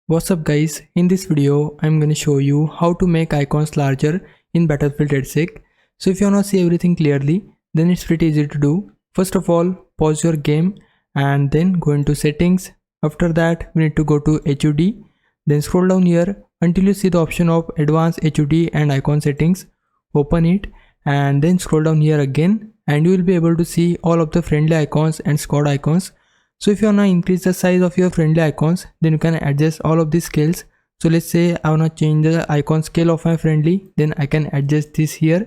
What's up guys, in this video I'm going to show you how to make icons larger in Battlefield RedSec. So if you want to see everything clearly, then it's pretty easy to do. First of all, pause your game and then go into settings. After that we need to go to HUD, then scroll down here until you see the option of advanced HUD and icon settings. Open it and then scroll down here again and you will be able to see all of the friendly icons and squad icons. So if you wanna increase the size of your friendly icons, then you can adjust all of these scales. So let's say I wanna change the icon scale of my friendly, then I can adjust this here.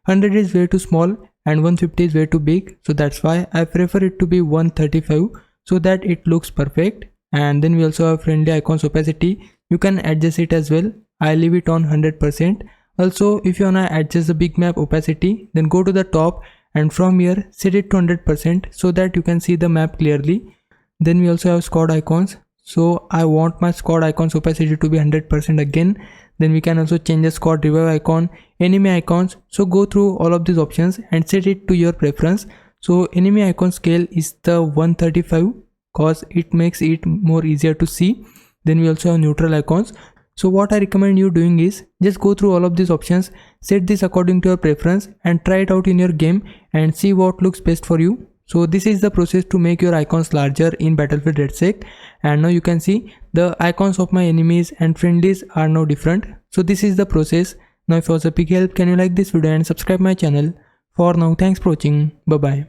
100 is way too small and 150 is way too big, so that's why I prefer it to be 135 so that it looks perfect. And then we also have friendly icons opacity. You can adjust it as well. I leave it on 100%. Also, if you wanna adjust the big map opacity, then go to the top and from here set it to 100% so that you can see the map clearly. Then we also have squad icons, so I want my squad icons opacity to be 100% again. Then we can also change the squad revive icon, enemy icons. So go through all of these options and set it to your preference. So enemy icon scale is the 135 cause it makes it more easier to see. Then we also have neutral icons. So what I recommend you doing is just go through all of these options, set this according to your preference and try it out in your game and see what looks best for you. So this is the process to make your icons larger in Battlefield RedSec, and now you can see the icons of my enemies and friendlies are now different. So this is the process. Now if it was a big help, can you like this video and subscribe my channel. For now, thanks for watching. Bye bye.